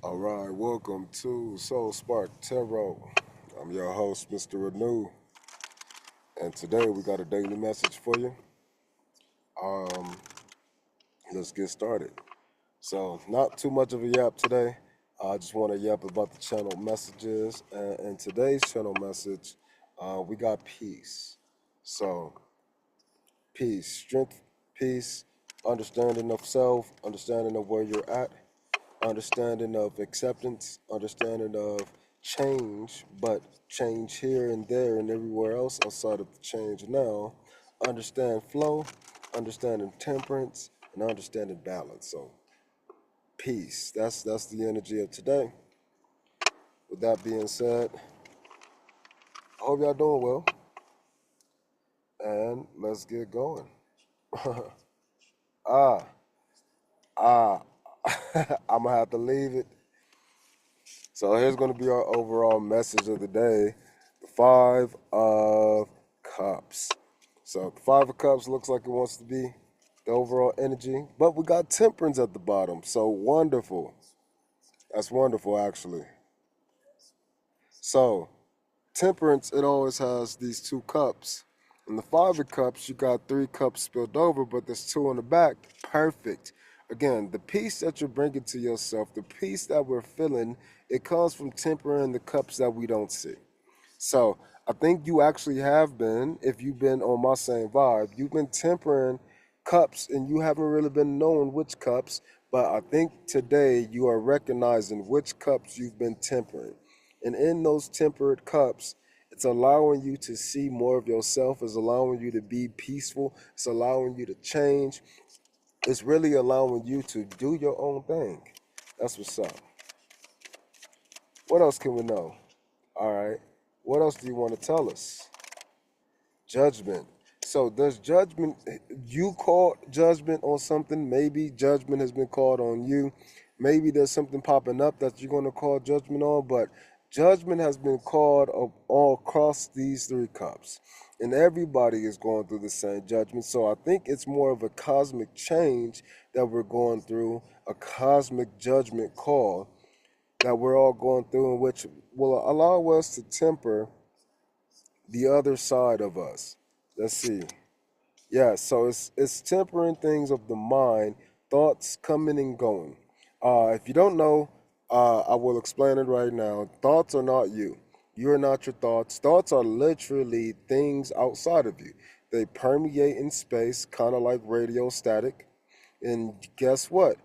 All right, welcome to Soul Spark Tarot. I'm your host, Mr. Renew, and today we got a daily message for you. Um, let's get started. So, not too much of a yap today. I just want to yap about the channel messages. And in today's channel message, we got peace. So, peace, strength, peace, understanding of self, understanding of where you're at, understanding of acceptance, understanding of change, but change here and there and everywhere else outside of the change now. Understand flow, understanding temperance, and understanding balance. So peace. That's the energy of today. With that being said, I hope y'all doing well, and let's get going. ah, ah, I'm gonna have to leave it. So here's gonna be our overall message of the day: the Five of Cups. So the Five of Cups looks like it wants to be the overall energy, but we got Temperance at the bottom. So wonderful. That's wonderful, actually. So Temperance, it always has these two cups. In the Five of Cups, you got three cups spilled over, but there's two on the back. Perfect. Again, the peace that you're bringing to yourself, the peace that we're feeling, it comes from tempering the cups that we don't see. So I think you actually have been, if you've been on my same vibe, you've been tempering cups and you haven't really been knowing which cups, but I think today you are recognizing which cups you've been tempering. And in those tempered cups, it's allowing you to see more of yourself, it's allowing you to be peaceful, it's allowing you to change, it's really allowing you to do your own thing. That's what's up. What else can we know? All right. What else do you want to tell us? Judgment. So does judgment, you call judgment on something? Maybe judgment has been called on you. Maybe there's something popping up that you're going to call judgment on, but judgment has been called all across these three cups. And everybody is going through the same judgment. So I think it's more of a cosmic change that we're going through, a cosmic judgment call that we're all going through, in which will allow us to temper the other side of us. Let's see. Yeah, so it's tempering things of the mind, thoughts coming and going. If you don't know, I will explain it right now. Thoughts are not you. You are not your thoughts. Thoughts are literally things outside of you. They permeate in space, kind of like radio static. And guess what?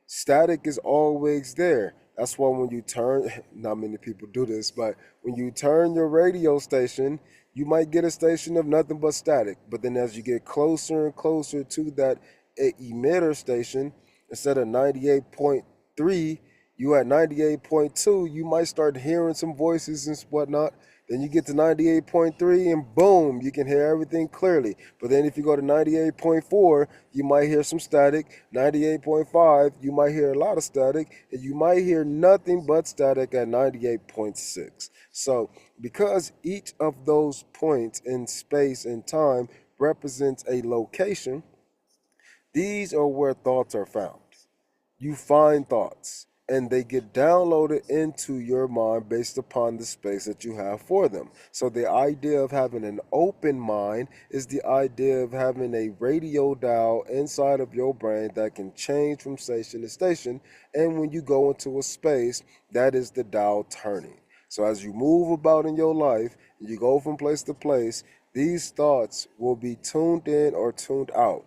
Static is always there. That's why when you turn, not many people do this, but when you turn your radio station, you might get a station of nothing but static. But then as you get closer and closer to that emitter station, instead of 98.3, you at 98.2, you might start hearing some voices and whatnot. Then you get to 98.3 and boom, you can hear everything clearly. But then if you go to 98.4, you might hear some static. 98.5, you might hear a lot of static. And you might hear nothing but static at 98.6. So because each of those points in space and time represents a location, these are where thoughts are found. You find thoughts and they get downloaded into your mind based upon the space that you have for them. So the idea of having an open mind is the idea of having a radio dial inside of your brain that can change from station to station. And when you go into a space, that is the dial turning. So as you move about in your life, you go from place to place, these thoughts will be tuned in or tuned out.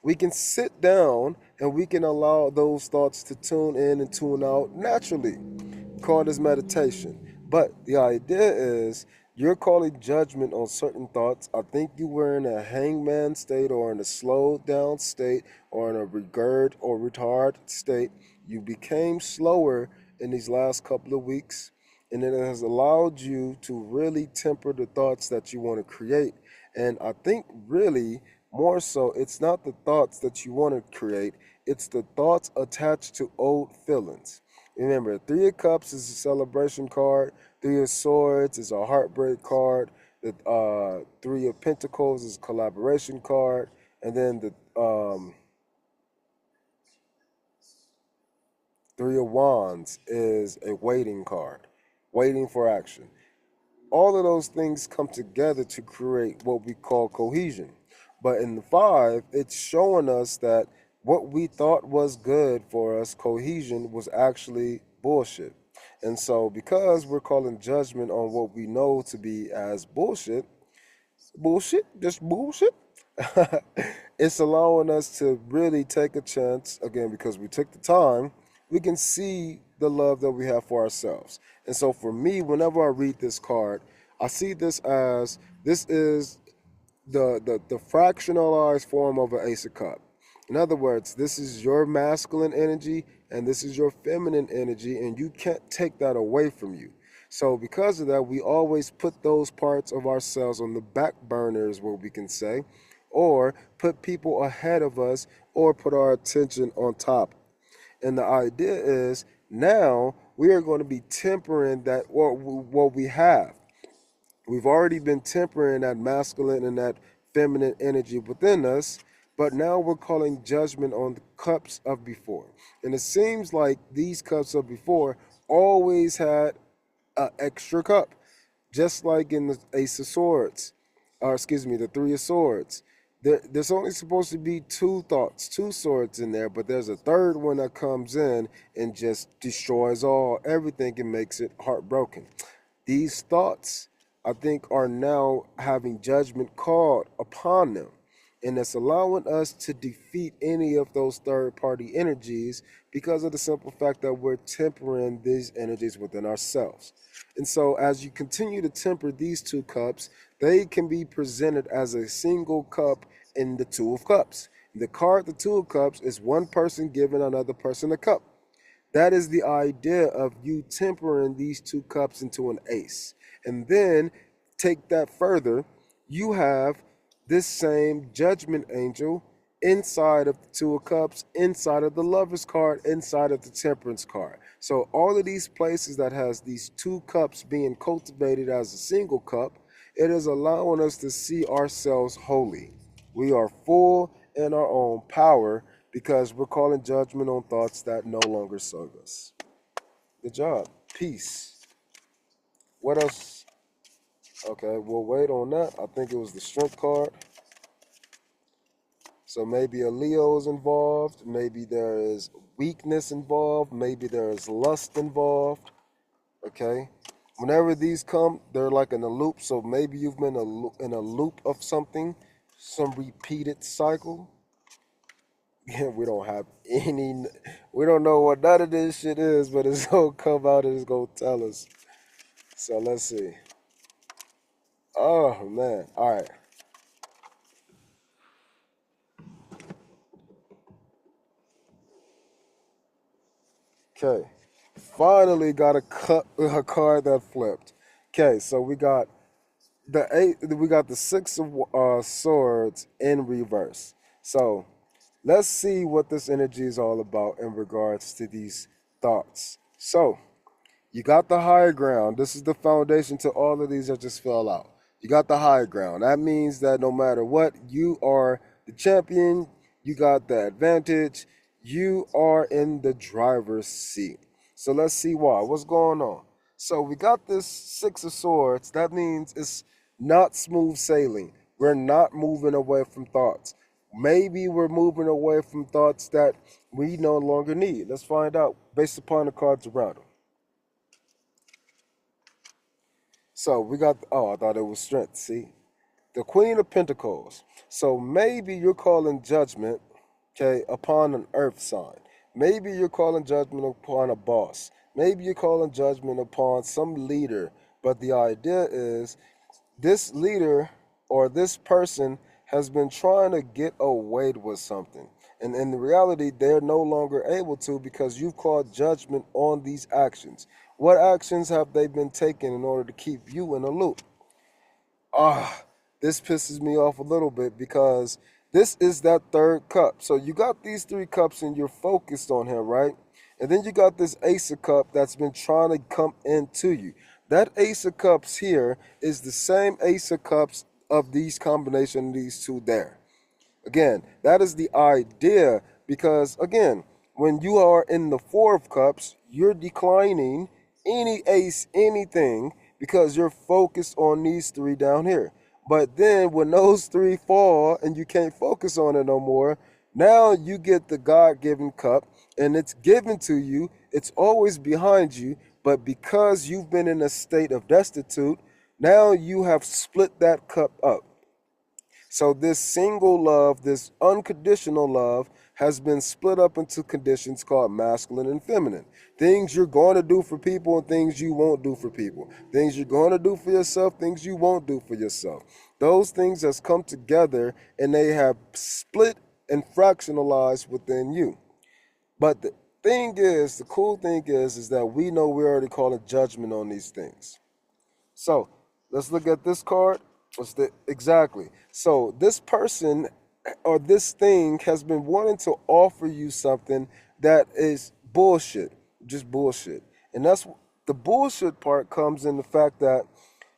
We can sit down and we can allow those thoughts to tune in and tune out naturally. We call this meditation. But the idea is you're calling judgment on certain thoughts. I think you were in a hangman state or in a slowed down state or in a regurd or retard state. You became slower in these last couple of weeks, and it has allowed you to really temper the thoughts that you want to create. And I think really more so, it's not the thoughts that you want to create, it's the thoughts attached to old feelings. Remember, Three of Cups is a celebration card, Three of Swords is a heartbreak card, the Three of Pentacles is a collaboration card, and then Three of Wands is a waiting card, waiting for action. All of those things come together to create what we call cohesion. But in the five, it's showing us that what we thought was good for us, cohesion, was actually bullshit. And so, because we're calling judgment on what we know to be as bullshit, just bullshit. It's allowing us to really take a chance again because we took the time. We can see the love that we have for ourselves. And so for me, whenever I read this card, I see this as this is the fractionalized form of an ace of cup. In other words, this is your masculine energy and this is your feminine energy, and you can't take that away from you. So because of that, we always put those parts of ourselves on the back burner, is what we can say, or put people ahead of us, or put our attention on top. And the idea is now we are going to be tempering that what we have. We've already been tempering that masculine and that feminine energy within us, but now we're calling judgment on the cups of before. And it seems like these cups of before always had an extra cup, just like in the Ace of Swords, or excuse me, the Three of Swords. There's only supposed to be two thoughts, two swords in there, but there's a third one that comes in and just destroys everything and makes it heartbroken. These thoughts, I think, are now having judgment called upon them. And it's allowing us to defeat any of those third party energies because of the simple fact that we're tempering these energies within ourselves. And so, as you continue to temper these two cups, they can be presented as a single cup in the Two of Cups. The card, the Two of Cups, is one person giving another person a cup. That is the idea of you tempering these two cups into an ace. And then take that further, you have this same judgment angel inside of the Two of Cups, inside of the Lover's card, inside of the Temperance card. So all of these places that has these two cups being cultivated as a single cup, it is allowing us to see ourselves holy. We are full in our own power because we're calling judgment on thoughts that no longer serve us. Good job. Peace. What else? Okay, we'll wait on that. I think it was the strength card. So maybe a Leo is involved. Maybe there is weakness involved. Maybe there is lust involved. Okay. Whenever these come, they're like in a loop. So maybe you've been in a loop of something, some repeated cycle. Yeah, we don't have we don't know what none of this shit is, but it's gonna come out and it's gonna tell us. So let's see. Oh man. All right. Okay. Finally got a card that flipped. Okay, so we got the Six of Swords in reverse. So let's see what this energy is all about in regards to these thoughts. So you got the higher ground. This is the foundation to all of these that just fell out. You got the higher ground. That means that no matter what, you are the champion. You got the advantage. You are in the driver's seat. So let's see why. What's going on? So we got this Six of Swords. That means it's not smooth sailing. We're not moving away from thoughts. Maybe we're moving away from thoughts that we no longer need. Let's find out based upon the cards around them. So we got, oh, I thought it was strength. See? The Queen of Pentacles. So maybe you're calling judgment, okay, upon an earth sign. Maybe you're calling judgment upon a boss. Maybe you're calling judgment upon some leader. But the idea is this leader or this person has been trying to get away with something. And in reality, they're no longer able to because you've called judgment on these actions. What actions have they been taking in order to keep you in a loop? This pisses me off a little bit because this is that third cup. So you got these three cups and you're focused on him, right? And then you got this Ace of Cup that's been trying to come into you. That Ace of Cups here is the same Ace of Cups of these combination, these two there. Again, that is the idea because, again, When you are in the Four of Cups, you're declining any ace, anything, because you're focused on these three down here. But then when those three fall and you can't focus on it no more, now you get the God-given cup and it's given to you. It's always behind you, but because you've been in a state of destitute, now you have split that cup up. So this single love, this unconditional love, has been split up into conditions called masculine and feminine. Things you're going to do for people and things you won't do for people. Things you're going to do for yourself, things you won't do for yourself. Those things has come together and they have split and fractionalized within you. But the cool thing is that we know we already call a judgment on these things. So let's look at this card. Exactly. So this person or this thing has been wanting to offer you something that is bullshit, just bullshit. And that's the bullshit part comes in the fact that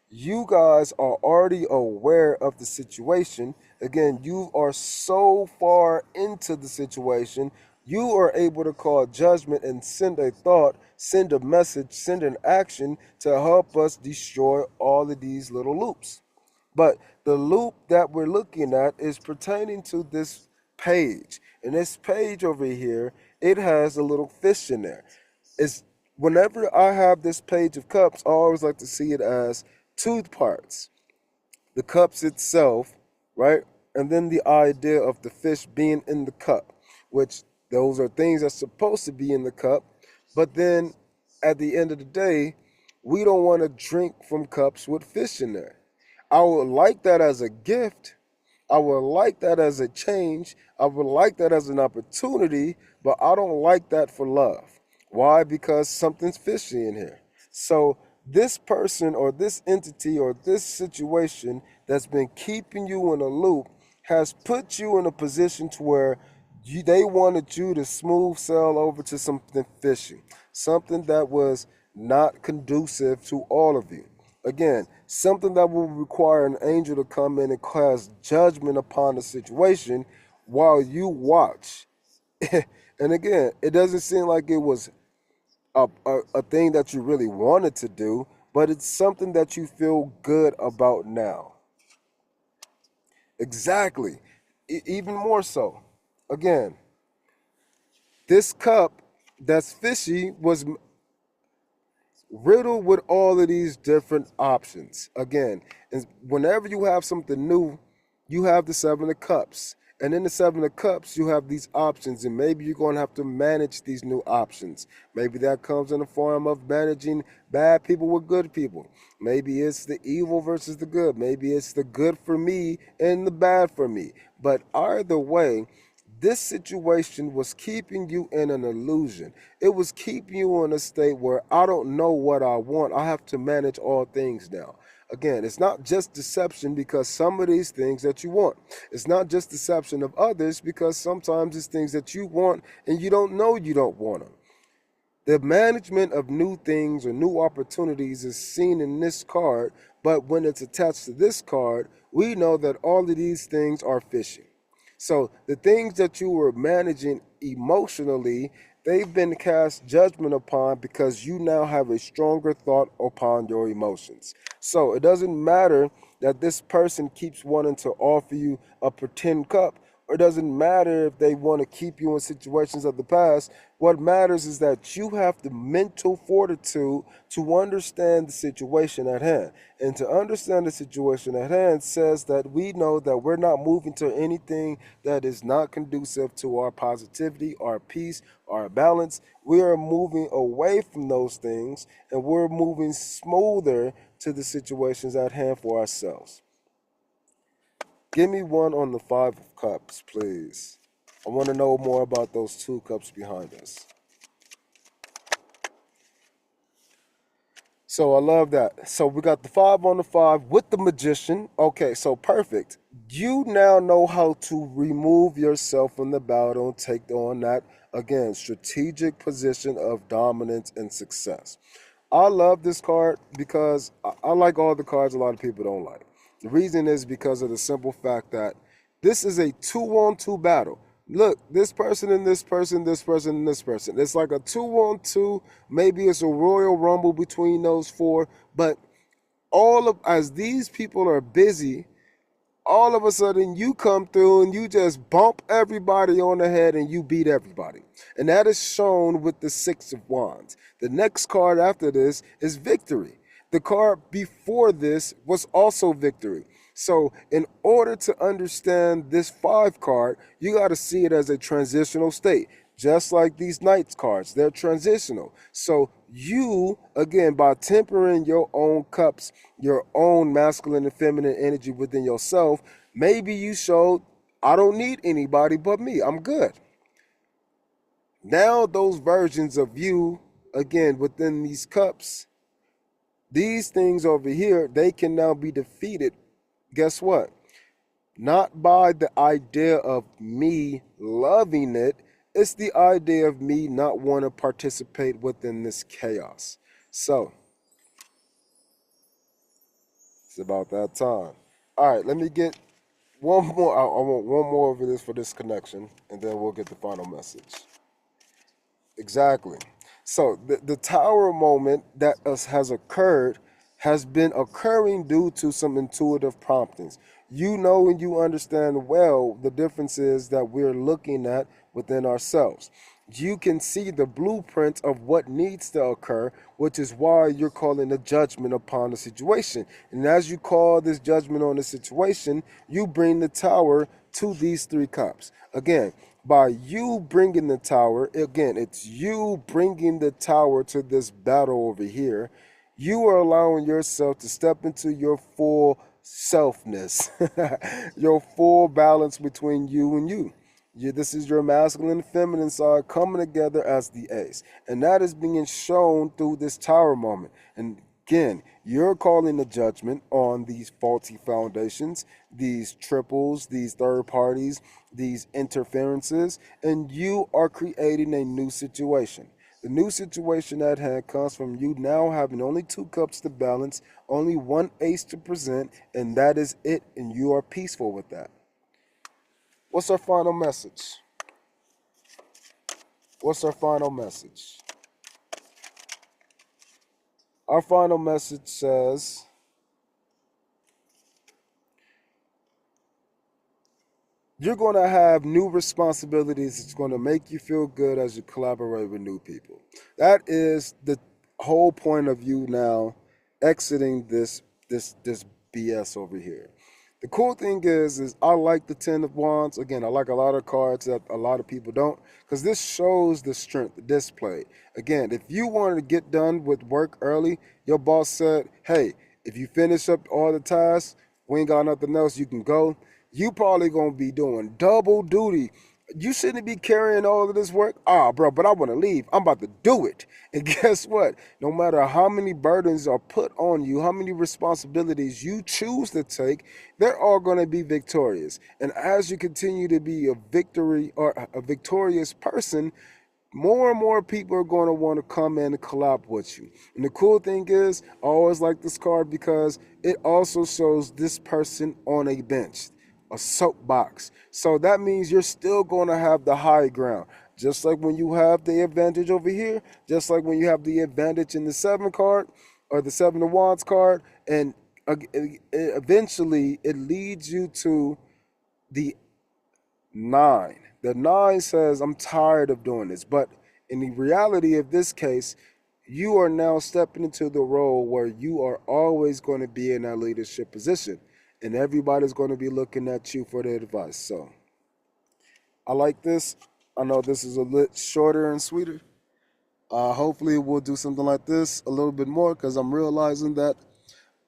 you guys are already aware of the situation. Again, you are so far into the situation, you are able to call judgment and send a thought, send a message, send an action to help us destroy all of these little loops. But the loop that we're looking at is pertaining to this page. And this page over here, it has a little fish in there. It's whenever I have this page of cups, I always like to see it as two parts. The cups itself, right? And then the idea of the fish being in the cup, which those are things that's supposed to be in the cup. But then at the end of the day, we don't want to drink from cups with fish in there. I would like that as a gift. I would like that as a change. I would like that as an opportunity, but I don't like that for love. Why? Because something's fishy in here. So this person or this entity or this situation that's been keeping you in a loop has put you in a position to where they wanted you to smooth sail over to something fishy, something that was not conducive to all of you. Again, something that will require an angel to come in and cast judgment upon the situation while you watch. And again, it doesn't seem like it was a thing that you really wanted to do, but it's something that you feel good about now. Exactly. Even more so. Again, this cup that's fishy was riddled with all of these different options. Again, and whenever you have something new, you have the Seven of Cups. And in the Seven of Cups, you have these options, and maybe you're going to have to manage these new options. Maybe that comes in the form of managing bad people with good people. Maybe it's the evil versus the good. Maybe it's the good for me and the bad for me. But either way, this situation was keeping you in an illusion. It was keeping you in a state where I don't know what I want. I have to manage all things now. Again, it's not just deception because some of these things that you want. It's not just deception of others because sometimes it's things that you want and you don't know you don't want them. The management of new things or new opportunities is seen in this card, but when it's attached to this card, we know that all of these things are fishy. So the things that you were managing emotionally, they've been cast judgment upon because you now have a stronger thought upon your emotions. So it doesn't matter that this person keeps wanting to offer you a pretend cup, or it doesn't matter if they want to keep you in situations of the past. What matters is that you have the mental fortitude to understand the situation at hand. And to understand the situation at hand says that we know that we're not moving to anything that is not conducive to our positivity, our peace, our balance. We are moving away from those things and we're moving smoother to the situations at hand for ourselves. Give me one on the Five of Cups, please. I want to know more about those two cups behind us. So I love that. So we got the 5 on the 5 with the Magician. Okay, so perfect. You now know how to remove yourself from the battle and take on that, again, strategic position of dominance and success. I love this card because I like all the cards a lot of people don't like. The reason is because of the simple fact that this is a 2-on-2 battle. Look, this person and this person, this person and this person. It's like a 2-on-2. Maybe it's a Royal Rumble between those four. But as these people are busy, all of a sudden you come through and you just bump everybody on the head and you beat everybody. And that is shown with the Six of Wands. The next card after this is victory. The card before this was also victory. So in order to understand this 5 card, you got to see it as a transitional state. Just like these Knights cards, they're transitional. So you, again, by tempering your own cups, your own masculine and feminine energy within yourself, maybe you showed, I don't need anybody but me. I'm good. Now those versions of you, again, within these cups, these things over here, they can now be defeated. Guess what? Not by the idea of me loving it. It's the idea of me not want to participate within this chaos. So, it's about that time. All right, let me get one more. I want one more of this for this connection, and then we'll get the final message. Exactly. So the tower moment that has occurred has been occurring due to some intuitive promptings. You know and you understand well the differences that we're looking at within ourselves. You can see the blueprint of what needs to occur, which is why you're calling a judgment upon the situation. And as you call this judgment on the situation, you bring the tower to these 3 cups. Again, by you bringing the tower, again, it's you bringing the tower to this battle over here. You are allowing yourself to step into your full selfness, your full balance between you and you. This is your masculine and feminine side coming together as the ace. And that is being shown through this tower moment. And again, you're calling the judgment on these faulty foundations, these triples, these third parties, these interferences, and you are creating a new situation. The new situation at hand comes from you now having only 2 cups to balance, only 1 ace to present, and that is it, and you are peaceful with that. What's our final message? What's our final message? Our final message says, you're going to have new responsibilities. It's going to make you feel good as you collaborate with new people. That is the whole point of you now exiting this BS over here. The cool thing is I like the 10 of Wands. Again, I like a lot of cards that a lot of people don't, because this shows the strength displayed. Again, if you wanted to get done with work early, your boss said, hey, if you finish up all the tasks, we ain't got nothing else, you can go. You probably going to be doing double duty. You shouldn't be carrying all of this work. Bro, but I want to leave. I'm about to do it. And guess what? No matter how many burdens are put on you, how many responsibilities you choose to take, they're all going to be victorious. And as you continue to be a victorious person, more and more people are going to want to come in and collab with you. And the cool thing is, I always like this card because it also shows this person on a bench, a soapbox. So that means you're still going to have the high ground. Just like when you have the advantage over here, just like when you have the advantage in the 7 card or the 7 of Wands card, and eventually it leads you to the 9. The 9 says, I'm tired of doing this. But in the reality of this case, you are now stepping into the role where you are always going to be in that leadership position. And everybody's going to be looking at you for their advice. So I like this. I know this is a little shorter and sweeter. Hopefully we'll do something like this a little bit more, because I'm realizing that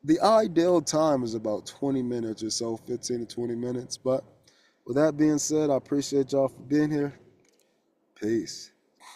the ideal time is about 20 minutes or so, 15 to 20 minutes. But with that being said, I appreciate y'all for being here. Peace.